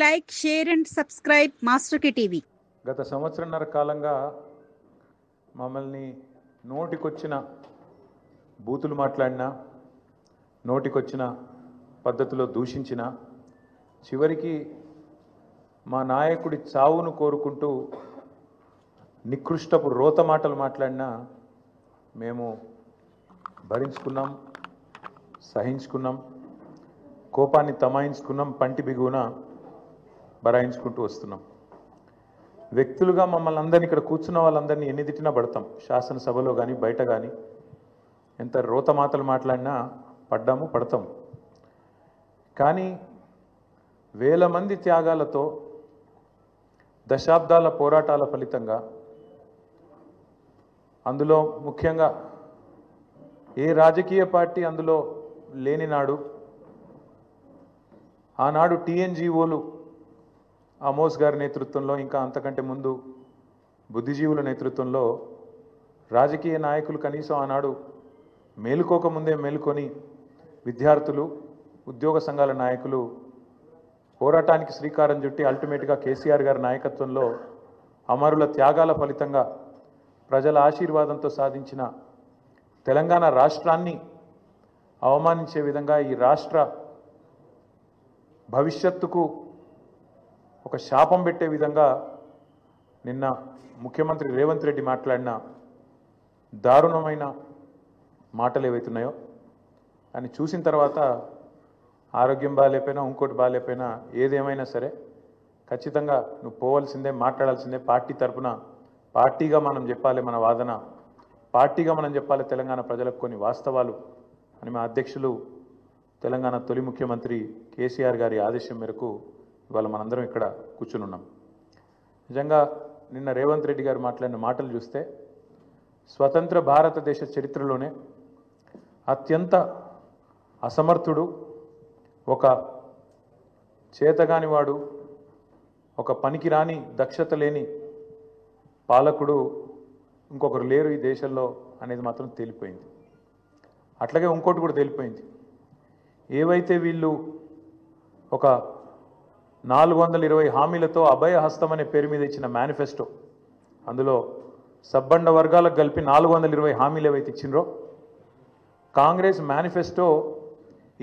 like, share and subscribe Master K TV. గత సంవత్సరంన్నర కాలంగా మమ్మల్ని నోటికొచ్చిన బూతులు మాట్లాడినా నోటికొచ్చిన పద్ధతిలో దూషించిన చివరికి మా నాయకుడి చావును కోరుకుంటూ నికృష్టపు రోత మాటలు మాట్లాడినా మేము భరించుకున్నాం, సహించుకున్నాం, కోపాన్ని తమాయించుకున్నాం, పంటి బిగున బరాయించుకుంటూ వస్తున్నాం. వ్యక్తులుగా మమ్మల్ని అందరినీ ఇక్కడ కూర్చున్న వాళ్ళందరినీ ఎన్ని తిట్టినా పడతాం. శాసనసభలో కానీ బయట కానీ ఎంత రోత మాటలు మాట్లాడినా పడ్డాము, పడతాం. కానీ వేల మంది త్యాగాలతో దశాబ్దాల పోరాటాల ఫలితంగా అందులో ముఖ్యంగా ఏ రాజకీయ పార్టీ అందులో లేని నాడు ఆనాడు టీఎన్జీఓలు ఆమోస్ గారి నేతృత్వంలో, ఇంకా అంతకంటే ముందు బుద్ధిజీవుల నేతృత్వంలో రాజకీయ నాయకులు కనీసం ఆనాడు మేలుకోకముందే మేలుకొని విద్యార్థులు, ఉద్యోగ సంఘాల నాయకులు పోరాటానికి శ్రీకారం చుట్టి అల్టిమేట్గా కేసీఆర్ గారి నాయకత్వంలో అమరుల త్యాగాల ఫలితంగా ప్రజల ఆశీర్వాదంతో సాధించిన తెలంగాణ రాష్ట్రాన్ని అవమానించే విధంగా, ఈ రాష్ట్ర భవిష్యత్తుకు ఒక శాపం పెట్టే విధంగా నిన్న ముఖ్యమంత్రి రేవంత్ రెడ్డి మాట్లాడిన దారుణమైన మాటలు ఏవైతున్నాయో అని చూసిన తర్వాత ఆరోగ్యం బాగాలేకపోయినా ఇంకోటి బాగాలేకపోయినా ఏదేమైనా సరే ఖచ్చితంగా నువ్వు పోవాల్సిందే, మాట్లాడాల్సిందే. పార్టీ తరఫున పార్టీగా మనం చెప్పాలి, మన వాదన పార్టీగా మనం చెప్పాలి తెలంగాణ ప్రజలకు కొన్ని వాస్తవాలు అని మా అధ్యక్షులు తెలంగాణ తొలి ముఖ్యమంత్రి కేసీఆర్ గారి ఆదేశం మేరకు ఇవాళ మనందరం ఇక్కడ కూర్చుని ఉన్నాం. నిజంగా నిన్న రేవంత్ రెడ్డి గారు మాట్లాడిన మాటలు చూస్తే స్వతంత్ర భారతదేశ చరిత్రలోనే అత్యంత అసమర్థుడు, ఒక చేతగానివాడు, ఒక పనికిరాని దక్షత లేని పాలకుడు ఇంకొకరు లేరు ఈ దేశంలో అనేది మాత్రం తేలిపోయింది. అట్లాగే ఇంకోటి కూడా తేలిపోయింది. ఏవైతే వీళ్ళు ఒక 420 హామీలతో అభయ హస్తం అనే పేరు మీద ఇచ్చిన మేనిఫెస్టో, అందులో సబ్బండ వర్గాలకు కలిపి 420 హామీలు ఏవైతే ఇచ్చినరో కాంగ్రెస్ మేనిఫెస్టో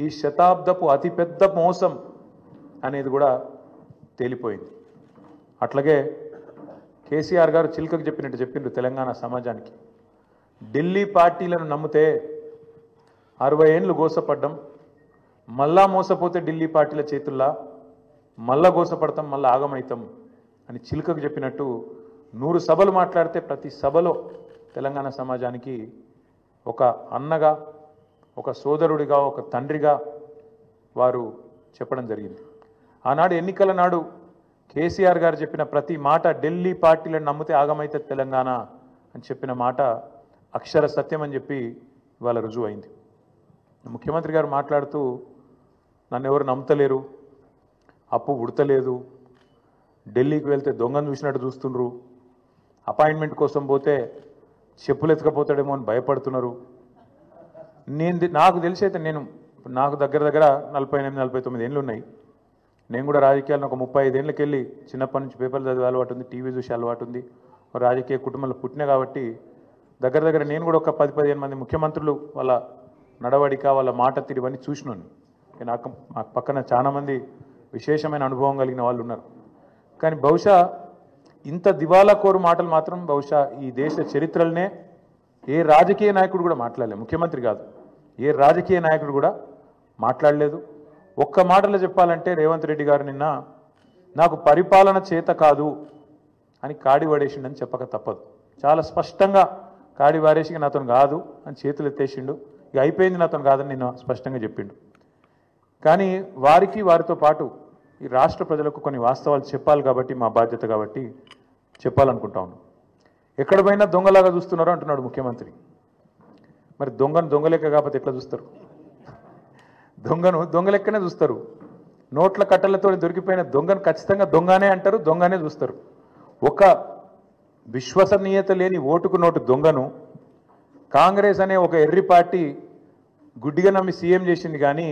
ఈ శతాబ్దపు అతిపెద్ద మోసం అనేది కూడా తేలిపోయింది. అట్లాగే కేసీఆర్ గారు చిలుకకు చెప్పినట్టు చెప్పిండ్రు తెలంగాణ సమాజానికి. ఢిల్లీ పార్టీలను నమ్మితే 60 ఏళ్ళు గోసపడ్డం, మళ్ళా మోసపోతే ఢిల్లీ పార్టీల చేతుల్లా మళ్ళా గోసపడతాం, మళ్ళా ఆగమవుతాం అని చిలుకకు చెప్పినట్టు 100 సభలు మాట్లాడితే ప్రతి సభలో తెలంగాణ సమాజానికి ఒక అన్నగా, ఒక సోదరుడిగా, ఒక తండ్రిగా వారు చెప్పడం జరిగింది. ఆనాడు ఎన్నికల నాడు కేసీఆర్ గారు చెప్పిన ప్రతి మాట, ఢిల్లీ పార్టీలను నమ్మితే ఆగమైతే తెలంగాణ అని చెప్పిన మాట అక్షర సత్యం అని చెప్పి ఇవాళ రుజువు అయింది. ముఖ్యమంత్రి గారు మాట్లాడుతూ నన్ను ఎవరు నమ్ముతలేరు, అప్పు ఉడతలేదు, ఢిల్లీకి వెళ్తే దొంగను చూసినట్టు చూస్తుండ్రు, అపాయింట్మెంట్ కోసం పోతే చెప్పులు ఎత్తుకపోతాడేమో అని భయపడుతున్నారు. నాకు తెలిసి అయితే నాకు దగ్గర 48-49 ఏళ్ళు ఉన్నాయి. నేను కూడా రాజకీయాలను ఒక 35 ఏళ్ళకి వెళ్ళి చిన్నప్పటి నుంచి పేపర్లు చదివే అలవాటు ఉంది, టీవీ చూసే అలవాటు ఉంది, రాజకీయ కుటుంబంలో పుట్టినా కాబట్టి దగ్గర నేను కూడా ఒక 10-15 మంది ముఖ్యమంత్రులు వాళ్ళ నడవడిక, వాళ్ళ మాట తీరువని చూసినాను. నాకు పక్కన చాలామంది విశేషమైన అనుభవం కలిగిన వాళ్ళు ఉన్నారు. కానీ బహుశా ఇంత దివాలా కోరు మాటలు మాత్రం బహుశా ఈ దేశ చరిత్రలనే ఏ రాజకీయ నాయకుడు కూడా మాట్లాడలేదు. ముఖ్యమంత్రి కాదు, ఏ రాజకీయ నాయకుడు కూడా మాట్లాడలేదు. ఒక్క మాటలో చెప్పాలంటే రేవంత్ రెడ్డి గారు నిన్న నాకు పరిపాలన చేత కాదు అని కాడి పడేసిండని చెప్పక తప్పదు. చాలా స్పష్టంగా కాడి వారేసి నాతో కాదు అని చేతులు ఎత్తేసిండు. ఇక అయిపోయింది, నాతో కాదని నిన్న స్పష్టంగా చెప్పిండు. కానీ వారితో పాటు ఈ రాష్ట్ర ప్రజలకు కొన్ని వాస్తవాలు చెప్పాలి కాబట్టి, మా బాధ్యత కాబట్టి చెప్పాలనుకుంటా ఉన్నాం. ఎక్కడ పోయినా దొంగలాగా చూస్తున్నారో అంటున్నాడు ముఖ్యమంత్రి. మరి దొంగలెక్క కాకపోతే ఎట్లా చూస్తారు? దొంగలెక్కనే చూస్తారు. నోట్ల కట్టలతో దొరికిపోయిన దొంగను ఖచ్చితంగా దొంగనే అంటారు, దొంగనే చూస్తారు. ఒక విశ్వసనీయత లేని ఓటుకు నోటు దొంగను కాంగ్రెస్ అనే ఒక ఎర్రి పార్టీ గుడ్డిగా నమ్మి సీఎం చేసింది. కానీ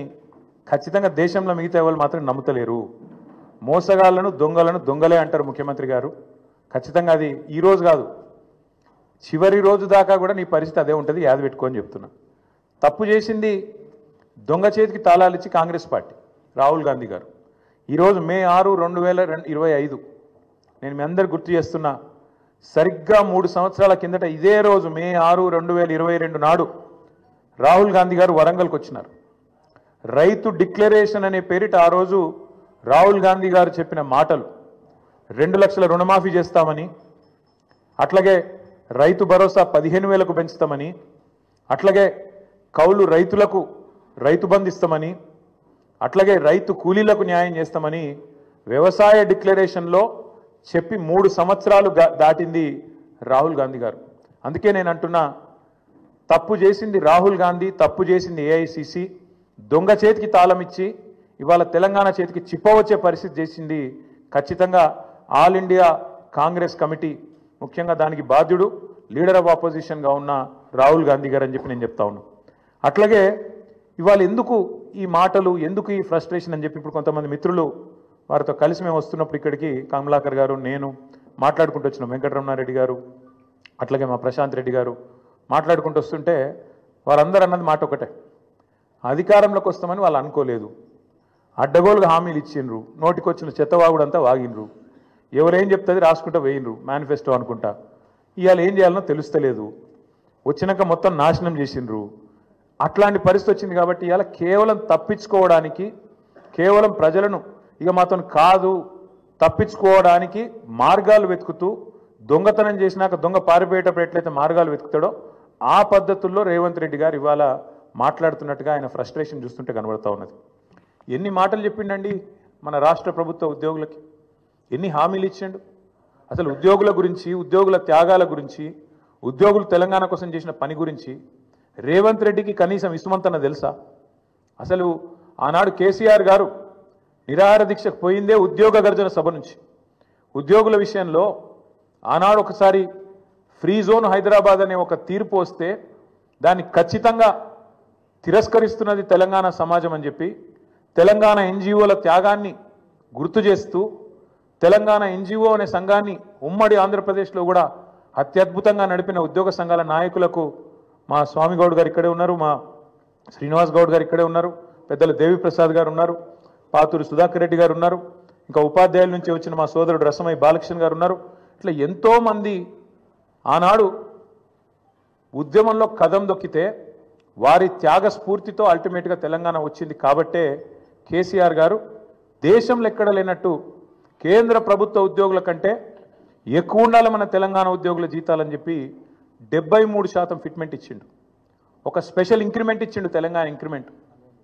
ఖచ్చితంగా దేశంలో మిగతా వాళ్ళు మాత్రం నమ్ముతలేరు. మోసగాళ్లను దొంగలను దొంగలే అంటారు ముఖ్యమంత్రి గారు. ఖచ్చితంగా అది ఈ రోజు కాదు, చివరి రోజు దాకా కూడా నీ పరిస్థితి అదే ఉంటుంది, యాద పెట్టుకొని చెప్తున్నా. తప్పు చేసింది దొంగ చేతికి తాళాలు ఇచ్చి కాంగ్రెస్ పార్టీ రాహుల్ గాంధీ గారు. ఈరోజు మే 6, 2025 నేను మీ అందరు గుర్తు చేస్తున్నా, సరిగ్గా 3 సంవత్సరాల కిందట ఇదే రోజు మే 6, 2022 నాడు రాహుల్ గాంధీ గారు వరంగల్కి వచ్చినారు. రైతు డిక్లరేషన్ అనే పేరిట ఆ రోజు రాహుల్ గాంధీ గారు చెప్పిన మాటలు 2 లక్షల రుణమాఫీ చేస్తామని, అట్లాగే రైతు భరోసా 15,000కు పెంచుతామని, అట్లాగే కౌలు రైతులకు రైతు బంధు ఇస్తామని, అట్లాగే రైతు కూలీలకు న్యాయం చేస్తామని వ్యవసాయ డిక్లరేషన్లో చెప్పి 3 సంవత్సరాలు దాటింది రాహుల్ గాంధీ గారు. అందుకే నేను అంటున్నా, తప్పు చేసింది రాహుల్ గాంధీ, తప్పు చేసింది ఏఐసిసి. దొంగ చేతికి తాళం ఇచ్చి ఇవాళ తెలంగాణ చేతికి చిప్పవచ్చే పరిస్థితి చేసింది ఖచ్చితంగా ఆల్ ఇండియా కాంగ్రెస్ కమిటీ, ముఖ్యంగా దానికి బాధ్యుడు లీడర్ ఆఫ్ ఆపోజిషన్గా ఉన్న రాహుల్ గాంధీ గారు అని చెప్పి నేను చెప్తా ఉన్నాను. అట్లాగే ఇవాళ ఎందుకు ఈ మాటలు, ఎందుకు ఈ ఫ్రస్ట్రేషన్ అని చెప్పి ఇప్పుడు కొంతమంది మిత్రులు వారితో కలిసి మేము వస్తున్నప్పుడు ఇక్కడికి కమలాకర్ గారు, నేను మాట్లాడుకుంటూ వచ్చినాం, వెంకటరమణారెడ్డి గారు, అట్లాగే మా ప్రశాంత్ రెడ్డి గారు మాట్లాడుకుంటూ వస్తుంటే వారందరూ అన్నది మాట ఒకటే, అధికారంలోకి వస్తామని వాళ్ళు అనుకోలేదు, అడ్డగోలుగా హామీలు ఇచ్చిండ్రు, నోటికొచ్చిన చెత్తవాగుడంతా వాగినరు, ఎవరేం చెప్తుంది రాసుకుంటా వేయినరు మేనిఫెస్టో అనుకుంటా, ఇవాళ ఏం చేయాలనో తెలుస్తలేదు, వచ్చినాక మొత్తం నాశనం చేసిండ్రు. అట్లాంటి పరిస్థితి వచ్చింది కాబట్టి ఇవాళ కేవలం తప్పించుకోవడానికి, కేవలం ప్రజలను ఇక మాతో కాదు తప్పించుకోవడానికి మార్గాలు వెతుకుతూ, దొంగతనం చేసినాక దొంగ పారిపోయేటప్పుడు ఎట్లయితే మార్గాలు వెతుకుతాడో ఆ పద్ధతుల్లో రేవంత్ రెడ్డి గారు ఇవాళ మాట్లాడుతున్నట్టుగా ఆయన ఫ్రస్ట్రేషన్ చూస్తుంటే కనబడతా ఉన్నది. ఎన్ని మాటలు చెప్పిండండి మన రాష్ట్ర ప్రభుత్వ ఉద్యోగులకి, ఎన్ని హామీలు ఇచ్చిండు. అసలు ఉద్యోగుల గురించి, ఉద్యోగుల త్యాగాల గురించి, ఉద్యోగులు తెలంగాణ కోసం చేసిన పని గురించి రేవంత్ రెడ్డికి కనీసం ఇసుమంతన తెలుసా? అసలు ఆనాడు కేసీఆర్ గారు నిరాహార దీక్షకు పోయిందే ఉద్యోగ గర్జన సభ నుంచి. ఉద్యోగుల విషయంలో ఆనాడు ఒకసారి ఫ్రీ జోన్ హైదరాబాద్ అనే ఒక తీర్పు వస్తే దాన్ని ఖచ్చితంగా తిరస్కరిస్తున్నది తెలంగాణ సమాజం అని చెప్పి తెలంగాణ ఎన్జిఓల త్యాగాన్ని గుర్తు చేస్తూ తెలంగాణ ఎన్జిఓ అనే సంఘాన్ని ఉమ్మడి ఆంధ్రప్రదేశ్లో కూడా అత్యద్భుతంగా నడిపిన ఉద్యోగ సంఘాల నాయకులకు మా స్వామి గౌడ్ గారు ఇక్కడే ఉన్నారు, మా శ్రీనివాస్ గౌడ్ గారు ఇక్కడే ఉన్నారు, పెద్దలు దేవిప్రసాద్ గారు ఉన్నారు, పాతూరి సుధాకర్ రెడ్డి గారు ఉన్నారు, ఇంకా ఉపాధ్యాయుల నుంచి వచ్చిన మా సోదరుడు రసమై బాలకృష్ణ గారు ఉన్నారు. ఇట్లా ఎంతోమంది ఆనాడు ఉద్యమంలో కదం దొక్కితే వారి త్యాగ స్ఫూర్తితో అల్టిమేట్గా తెలంగాణ వచ్చింది. కాబట్టే కేసీఆర్ గారు దేశంలో ఎక్కడ లేనట్టు కేంద్ర ప్రభుత్వ ఉద్యోగుల కంటే ఎక్కువ ఉండాలి మన తెలంగాణ ఉద్యోగుల జీతాలని చెప్పి 73% ఫిట్మెంట్ ఇచ్చిండు. ఒక స్పెషల్ ఇంక్రిమెంట్ ఇచ్చిండు, తెలంగాణ ఇంక్రిమెంట్.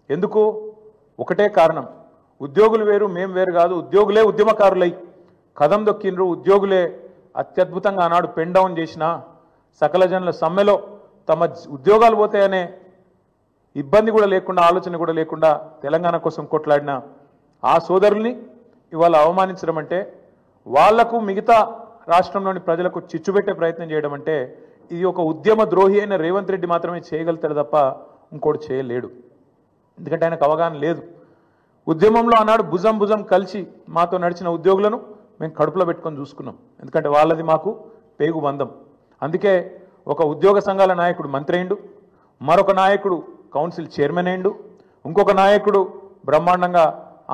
ఎందుకు? ఒకటే కారణం, ఉద్యోగులు వేరు మేము వేరు కాదు, ఉద్యోగులే ఉద్యమకారులై కదం దొక్కిండ్రు, ఉద్యోగులే అత్యద్భుతంగా ఆనాడు పెన్ డౌన్ చేసిన సకల జనుల సమ్మెలో తమ ఉద్యోగాలు పోతాయనే ఇబ్బంది కూడా లేకుండా, ఆలోచన కూడా లేకుండా తెలంగాణ కోసం కొట్లాడిన ఆ సోదరుల్ని ఇవాళ అవమానించడం అంటే, వాళ్లకు మిగతా రాష్ట్రంలోని ప్రజలకు చిచ్చుపెట్టే ప్రయత్నం చేయడం అంటే, ఇది ఒక ఉద్యమ ద్రోహి అయిన రేవంత్ రెడ్డి మాత్రమే చేయగలుగుతాడు తప్ప ఇంకోటి చేయలేడు. ఎందుకంటే ఆయనకు అవగాహన లేదు. ఉద్యమంలో ఆనాడు భుజం భుజం కలిసి మాతో నడిచిన ఉద్యోగులను మేము కడుపులో పెట్టుకొని చూసుకున్నాం. ఎందుకంటే వాళ్ళది మాకు పేగు బంధం. అందుకే ఒక ఉద్యోగ సంఘాల నాయకుడు మంత్రి అయిండు, మరొక నాయకుడు కౌన్సిల్ చైర్మన్ అయిండు, ఇంకొక నాయకుడు బ్రహ్మాండంగా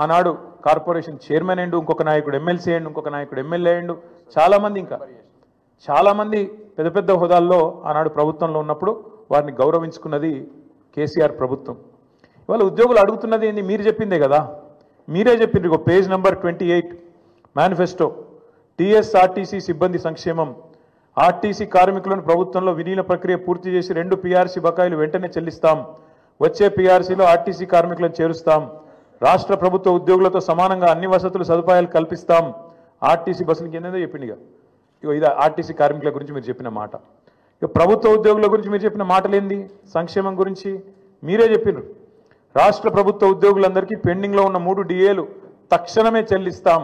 ఆనాడు కార్పొరేషన్ చైర్మన్ అయిండు, ఇంకొక నాయకుడు ఎమ్మెల్సీ అయిండు, ఇంకొక నాయకుడు ఎమ్మెల్యే అయిండు, చాలామంది ఇంకా చాలామంది పెద్ద పెద్ద హోదాల్లో ఆనాడు ప్రభుత్వంలో ఉన్నప్పుడు వారిని గౌరవించుకున్నది కేసీఆర్ ప్రభుత్వం. ఇవాళ ఉద్యోగులు అడుగుతున్నది ఏంది? మీరు చెప్పిందే కదా, మీరే చెప్పిండ్రు. ఇక పేజ్ నెంబర్ 28 మేనిఫెస్టో, టీఎస్ఆర్టీసీ సిబ్బంది సంక్షేమం, ఆర్టీసీ కార్మికులను ప్రభుత్వంలో విలీన ప్రక్రియ పూర్తి చేసి 2 పీఆర్సీ బకాయిలు వెంటనే చెల్లిస్తాం, వచ్చే పీఆర్సీలో ఆర్టీసీ కార్మికులను చేరుస్తాం, రాష్ట్ర ప్రభుత్వ ఉద్యోగులతో సమానంగా అన్ని వసతులు సదుపాయాలు కల్పిస్తాం, ఆర్టీసీ బస్సులకి ఏందో చెప్పింది. ఇక ఇది ఆర్టీసీ కార్మికుల గురించి మీరు చెప్పిన మాట. ఇక ప్రభుత్వ ఉద్యోగుల గురించి మీరు చెప్పిన మాటలేంది? సంక్షేమం గురించి మీరే చెప్పినారు. రాష్ట్ర ప్రభుత్వ ఉద్యోగులందరికీ పెండింగ్లో ఉన్న 3 డిఏలు తక్షణమే చెల్లిస్తాం,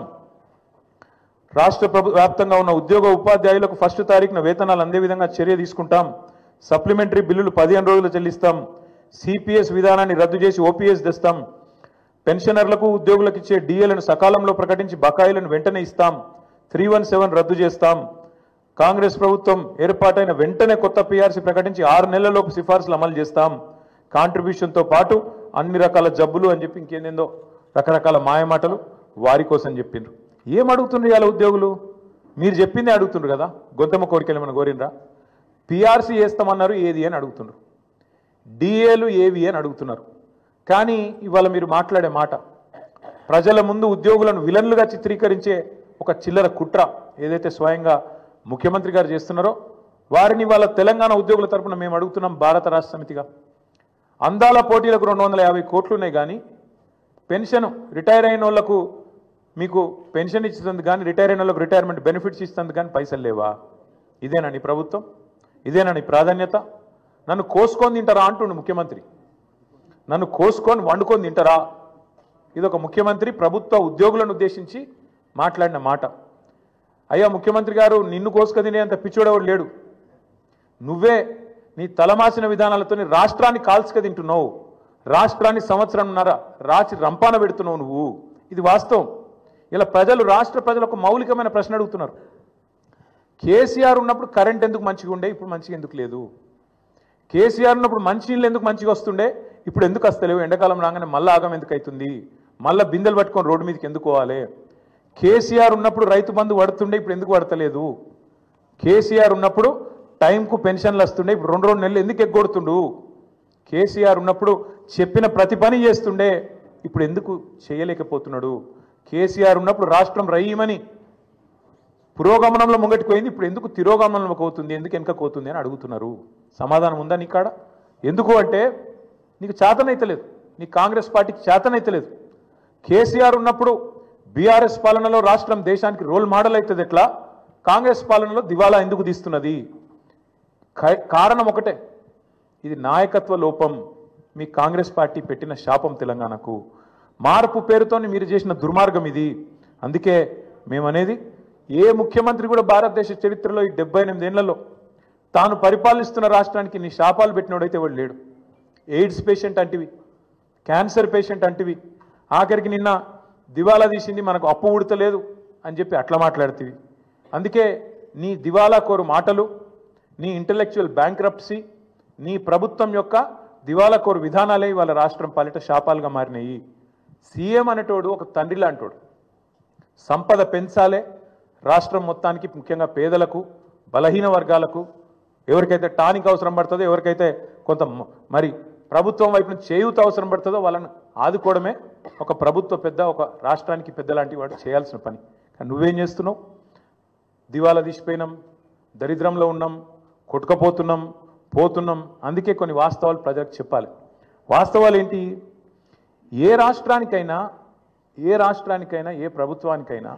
రాష్ట్ర వ్యాప్తంగా ఉన్న ఉద్యోగ ఉపాధ్యాయులకు 1 తారీఖున వేతనాలు అందే విధంగా చర్య తీసుకుంటాం, సప్లిమెంటరీ బిల్లులు 15 రోజులు చెల్లిస్తాం, సిపిఎస్ విధానాన్ని రద్దు చేసి ఓపీఎస్ తెస్తాం, పెన్షనర్లకు ఉద్యోగులకు ఇచ్చే డిఏలను సకాలంలో ప్రకటించి బకాయిలను వెంటనే ఇస్తాం. 317 రద్దు చేస్తాం. కాంగ్రెస్ ప్రభుత్వం ఏర్పాటైన వెంటనే కొత్త పీఆర్సీ ప్రకటించి 6 నెలలలోపు సిఫార్సులు అమలు చేస్తాం. కాంట్రిబ్యూషన్తో పాటు అన్ని రకాల జబ్బులు అని చెప్పి ఇంకేందేందో రకరకాల మాయమాటలు వారి కోసం చెప్పిండ్రు. ఏం అడుగుతుండ్రు ఇవాళ ఉద్యోగులు? మీరు చెప్పిందే అడుగుతుండ్రు కదా. గొంతమ్మ కోరికలు ఏమైనా కోరినరా? పీఆర్సీ వేస్తామన్నారు, ఏది అని అడుగుతుండ్రు. డిఏలు ఏవి అని అడుగుతున్నారు. కానీ ఇవాళ మీరు మాట్లాడే మాట ప్రజల ముందు ఉద్యోగులను విలన్లుగా చిత్రీకరించే ఒక చిల్లర కుట్ర ఏదైతే స్వయంగా ముఖ్యమంత్రి గారు చేస్తున్నారో వారిని వాళ్ళ తెలంగాణ ఉద్యోగుల తరపున మేము అడుగుతున్నాం. భారత రాష్ట్ర సమితిగా అందాల పోటీలకు 250 కోట్లు ఉన్నాయి, కానీ పెన్షన్ రిటైర్ అయిన వాళ్ళకు మీకు పెన్షన్ ఇస్తుంది, కానీ రిటైర్ అయిన వాళ్ళకు రిటైర్మెంట్ బెనిఫిట్స్ ఇస్తుంది, కానీ పైసలు లేవా? ఇదేనా నీ ప్రభుత్వం? ఇదేనా నీ ప్రాధాన్యత? నన్ను కోసుకొని తింటారా అంటుండు ముఖ్యమంత్రి. నన్ను కోసుకొని వండుకొని తింటారా? ఇదొక ముఖ్యమంత్రి ప్రభుత్వ ఉద్యోగులను ఉద్దేశించి మాట్లాడిన మాట. అయ్యా ముఖ్యమంత్రి గారు, నిన్ను కోసుక తినేంత పిచ్చోడెవడు లేడు. నువ్వే నీ తలమాసిన విధానాలతో రాష్ట్రాన్ని కాల్చుక తింటున్నావు. రాష్ట్రాన్ని సంవత్సరంన్నర రాచి రంపాన పెడుతున్నావు నువ్వు. ఇది వాస్తవం. ఇలా ప్రజలు, రాష్ట్ర ప్రజలు ఒక మౌలికమైన ప్రశ్న అడుగుతున్నారు. కేసీఆర్ ఉన్నప్పుడు కరెంట్ ఎందుకు మంచిగా ఉండే, ఇప్పుడు మంచిగా ఎందుకు లేదు? కేసీఆర్ ఉన్నప్పుడు మంచినీళ్ళు ఎందుకు మంచిగా వస్తుండే, ఇప్పుడు ఎందుకు వస్తలేవు? ఎండాకాలం రాగానే మళ్ళీ ఆగం ఎందుకు అవుతుంది? మళ్ళీ బిందెలు పట్టుకొని రోడ్డు మీదకి ఎందుకు పోవాలి? కేసీఆర్ ఉన్నప్పుడు రైతు బంధు పడుతుండే, ఇప్పుడు ఎందుకు పడతలేదు? కేసీఆర్ ఉన్నప్పుడు టైంకు పెన్షన్లు వస్తుండే, ఇప్పుడు 2 నెలలు ఎందుకు ఎగ్గొడుతుండు? కేసీఆర్ ఉన్నప్పుడు చెప్పిన ప్రతి పని చేస్తుండే, ఇప్పుడు ఎందుకు చేయలేకపోతున్నాడు? కేసీఆర్ ఉన్నప్పుడు రాష్ట్రం రయ్యమని పురోగమనంలో ముంగటిపోయింది, ఇప్పుడు ఎందుకు తిరోగమనంలో పోతుంది, ఎందుకు వెనకపోతుంది అని అడుగుతున్నారు. సమాధానం ఉందా నీ కాడ? ఎందుకు అంటే నీకు చేతనైతలేదు, నీ కాంగ్రెస్ పార్టీకి చేతనైతలేదు. కేసీఆర్ ఉన్నప్పుడు బీఆర్ఎస్ పాలనలో రాష్ట్రం దేశానికి రోల్ మోడల్ అవుతుంది, ఎట్లా కాంగ్రెస్ పాలనలో దివాలా ఎందుకు తీస్తున్నది? కారణం ఒకటే, ఇది నాయకత్వ లోపం. మీ కాంగ్రెస్ పార్టీ పెట్టిన శాపం తెలంగాణకు. మార్పు పేరుతో మీరు చేసిన దుర్మార్గం ఇది. అందుకే మేమనేది, ఏ ముఖ్యమంత్రి కూడా భారతదేశ చరిత్రలో ఈ 78 ఏళ్లలో తాను పరిపాలిస్తున్న రాష్ట్రానికి నీ శాపాలు పెట్టినోడైతే వాడు లేడు. ఎయిడ్స్ పేషెంట్ అంటివి, క్యాన్సర్ పేషెంట్ అంటివి, ఆఖరికి నిన్న దివాలా తీసింది మనకు అప్పు ఉడతలేదు అని చెప్పి అట్లా మాట్లాడుతీవి. అందుకే నీ దివాలా కోరు మాటలు, నీ ఇంటలెక్చువల్ బ్యాంక్రప్సీ, నీ ప్రభుత్వం యొక్క దివాలా కోరు విధానాలే వాళ్ళ రాష్ట్రం పాలిట శాపాలుగా మారినాయి. సీఎం అనేటోడు ఒక తండ్రి లాంటోడు. సంపద పెంచాలే రాష్ట్రం మొత్తానికి, ముఖ్యంగా పేదలకు, బలహీన వర్గాలకు, ఎవరికైతే టానిక్ అవసరం పడుతుందో, ఎవరికైతే కొంత మరి ప్రభుత్వం వైపు నుంచి చేయూత అవసరం పడుతుందో వాళ్ళని ఆదుకోవడమే ఒక ప్రభుత్వ పెద్ద, ఒక రాష్ట్రానికి పెద్ద లాంటి వాడు చేయాల్సిన పని. కానీ నువ్వేం చేస్తున్నావు? దివాలా తీసిపోయినాం, దరిద్రంలో ఉన్నాం, కొట్టుకపోతున్నాం, పోతున్నాం. అందుకే కొన్ని వాస్తవాలు ప్రజలకు చెప్పాలి. వాస్తవాలు ఏంటి? ఏ రాష్ట్రానికైనా, ఏ ప్రభుత్వానికైనా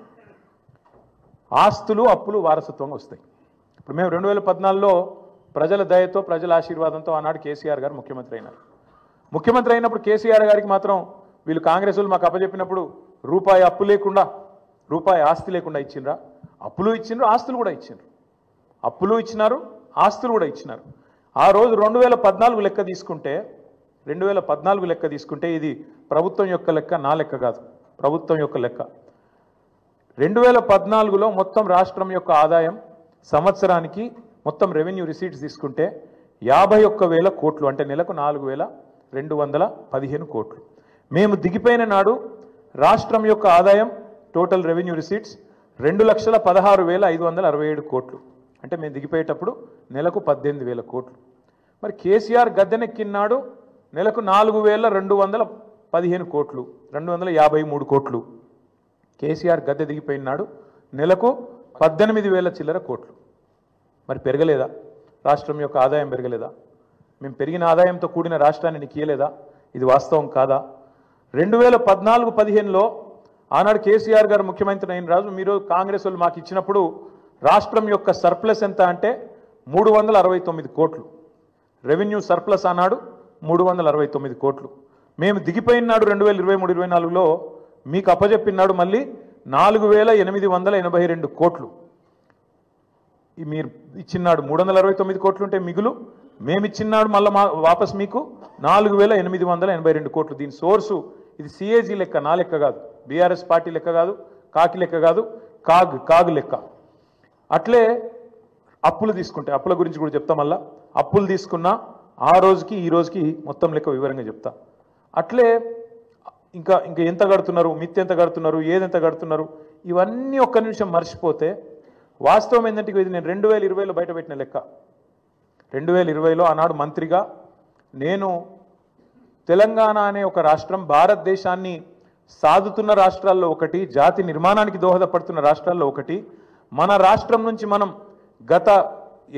ఆస్తులు, అప్పులు వారసత్వంగా వస్తాయి. ఇప్పుడు మేము 2014లో ప్రజల దయతో, ప్రజల ఆశీర్వాదంతో ఆనాడు కేసీఆర్ గారు ముఖ్యమంత్రి అయినారు. ముఖ్యమంత్రి అయినప్పుడు కేసీఆర్ గారికి మాత్రం వీళ్ళు కాంగ్రెస్ వాళ్ళు మాకు అప్పచెప్పినప్పుడు రూపాయి అప్పు లేకుండా, రూపాయి ఆస్తి లేకుండా ఇచ్చిండ్రా? అప్పులు ఇచ్చిండ్రు, ఆస్తులు కూడా ఇచ్చిండ్రు. అప్పులు ఇచ్చినారు, ఆస్తులు కూడా ఇచ్చినారు. ఆ రోజు 2014 లెక్క తీసుకుంటే, 2014 లెక్క తీసుకుంటే ఇది ప్రభుత్వం యొక్క లెక్క, నా లెక్క కాదు, ప్రభుత్వం యొక్క లెక్క. 2014లో మొత్తం రాష్ట్రం యొక్క ఆదాయం సంవత్సరానికి మొత్తం రెవెన్యూ రిసీట్స్ తీసుకుంటే 51,000 కోట్లు, అంటే నెలకు 4,215 కోట్లు. మేము దిగిపోయిన నాడు రాష్ట్రం యొక్క ఆదాయం టోటల్ రెవెన్యూ రిసీట్స్ 2,16,567 కోట్లు. అంటే మేము దిగిపోయేటప్పుడు నెలకు 18,000 కోట్లు. మరి కేసీఆర్ గద్దెనెక్కినాడు నెలకు 4,215 కోట్లు, 253 కోట్లు. కేసీఆర్ గద్దె దిగిపోయినాడు నెలకు 18,000 చిల్లర కోట్లు. మరి పెరగలేదా? రాష్ట్రం యొక్క ఆదాయం పెరగలేదా? మేము పెరిగిన ఆదాయంతో కూడిన రాష్ట్రాన్ని నీకు ఇయ్యలేదా? ఇది వాస్తవం కాదా? 2014-15లో ఆనాడు కేసీఆర్ గారు ముఖ్యమంత్రి అయిన రాజు, మీరు కాంగ్రెస్ వాళ్ళు మాకు ఇచ్చినప్పుడు రాష్ట్రం యొక్క సర్ప్లస్ ఎంత అంటే 369 కోట్లు. రెవెన్యూ సర్ప్లస్ ఆనాడు 369 కోట్లు. మేము దిగిపోయినాడు 2023-24లో మీకు అప్పచెప్పినాడు మళ్ళీ 4,882 కోట్లు. మీరు ఇచ్చినాడు 369 కోట్లు ఉంటే మిగులు, మేము ఇచ్చినాడు మళ్ళీ వాపస్ మీకు 4,882 కోట్లు. దీని సోర్సు ఇది సిఏజీ లెక్క, నా లెక్క కాదు, బీఆర్ఎస్ పార్టీ లెక్క కాదు, కాకి లెక్క కాదు, కాగు లెక్క. అట్లే అప్పులు తీసుకుంటే, అప్పుల గురించి కూడా చెప్తా. మళ్ళా అప్పులు తీసుకున్నా ఆ రోజుకి ఈ రోజుకి మొత్తం లెక్క వివరంగా చెప్తా. అట్లే ఇంకా ఎంత కడుతున్నారు, మిత్తి ఎంత కడుతున్నారు, ఏదెంత కడుతున్నారు, ఇవన్నీ ఒక్క నిమిషం మర్చిపోతే వాస్తవం ఏంటంటే ఇది నేను 2020లో బయట పెట్టిన లెక్క. 2020లో ఆనాడు మంత్రిగా నేను తెలంగాణ అనే ఒక రాష్ట్రం భారతదేశాన్ని సాదుతున్న రాష్ట్రాల్లో ఒకటి, జాతి నిర్మాణానికి దోహదపడుతున్న రాష్ట్రాల్లో ఒకటి. మన రాష్ట్రం నుంచి మనం గత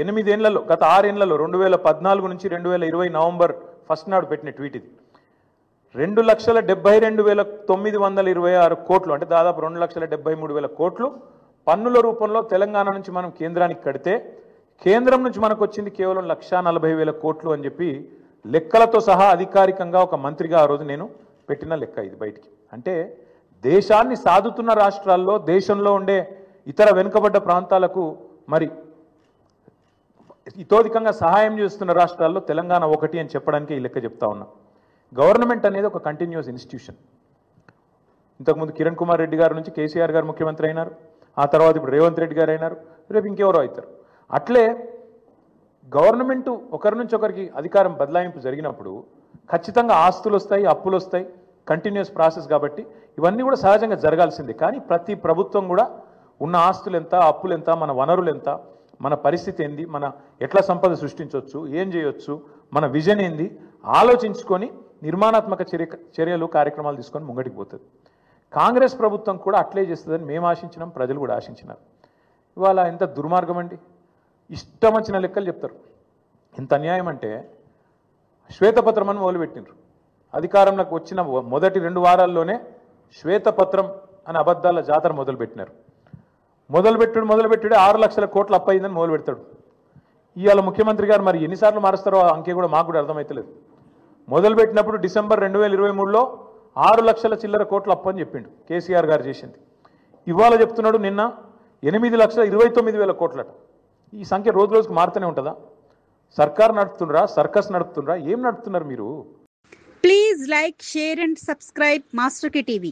6 ఏళ్లలో 2014 నుంచి 2020 నవంబర్ 1 నాడు పెట్టిన ట్వీట్ ఇది. 2,72,926 కోట్లు, అంటే దాదాపు 2,73,000 కోట్లు పన్నుల రూపంలో తెలంగాణ నుంచి మనం కేంద్రానికి కడితే, కేంద్రం నుంచి మనకు వచ్చింది కేవలం 1,40,000 కోట్లు అని చెప్పి లెక్కలతో సహా అధికారికంగా ఒక మంత్రిగా ఆ రోజు నేను పెట్టిన లెక్క ఇది బయటికి. అంటే దేశాన్ని సాదుతున్న రాష్ట్రాల్లో, దేశంలో ఉండే ఇతర వెనుకబడ్డ ప్రాంతాలకు మరి ఇతోధికంగా సహాయం చేస్తున్న రాష్ట్రాల్లో తెలంగాణ ఒకటి అని చెప్పడానికి ఈ లెక్క చెప్తా ఉన్నా. గవర్నమెంట్ అనేది ఒక కంటిన్యూస్ ఇన్స్టిట్యూషన్. ఇంతకుముందు కిరణ్ కుమార్ రెడ్డి గారి నుంచి కేసీఆర్ గారు ముఖ్యమంత్రి అయినారు, ఆ తర్వాత ఇప్పుడు రేవంత్ రెడ్డి గారు అయినారు, రేపు ఇంకెవరో అవుతారు. అట్లే గవర్నమెంట్ ఒకరి నుంచి ఒకరికి అధికారం బదలాయింపు జరిగినప్పుడు ఖచ్చితంగా ఆస్తులు వస్తాయి, అప్పులు వస్తాయి, కంటిన్యూస్ ప్రాసెస్. కాబట్టి ఇవన్నీ కూడా సహజంగా జరగాల్సిందే. కానీ ప్రతి ప్రభుత్వం కూడా ఉన్న ఆస్తులు ఎంత, అప్పులు ఎంత, మన వనరులు ఎంత, మన పరిస్థితి ఏంది, మన ఎట్లా సంపద సృష్టించవచ్చు, ఏం చేయొచ్చు, మన విజన్ ఏంది ఆలోచించుకొని నిర్మాణాత్మక చర్యలు కార్యక్రమాలు తీసుకొని ముంగటికి పోతుంది. కాంగ్రెస్ ప్రభుత్వం కూడా అట్లే చేస్తుందని మేము ఆశించినాం, ప్రజలు కూడా ఆశించినారు. ఇవాళ ఎంత దుర్మార్గం అండి, ఇష్టం వచ్చిన లెక్కలు చెప్తారు. ఎంత అన్యాయం అంటే శ్వేతపత్రం అని మొదలుపెట్టినారు. అధికారంలోకి వచ్చిన మొదటి 2 వారాల్లోనే శ్వేతపత్రం అని అబద్ధాల జాతర మొదలుపెట్టినారు. మొదలుపెట్టుడు 6 లక్షల కోట్ల అప్పయిందని మొదలు పెడతాడు. ఇవాళ ముఖ్యమంత్రి గారు మరి ఎన్నిసార్లు మారుస్తారో ఆ అంకె కూడా మాకు కూడా అర్థమవుతలేదు. మొదలుపెట్టినప్పుడు డిసెంబర్ 2023లో 6 లక్షల చిల్లర కోట్ల అప్పు అని చెప్పిండు, కేసీఆర్ గారు చేసింది. ఇవాళ చెప్తున్నాడు నిన్న 8,29,000 కోట్లట. ఈ సంఖ్య రోజు రోజుకు మారుతూనే ఉంటుందా? సర్కార్ నడుపుతుండ్రా, సర్కస్ నడుపుతుండ్రా, ఏం నడుపుతున్నారు మీరు? Please like, share and subscribe master కి టీవీ.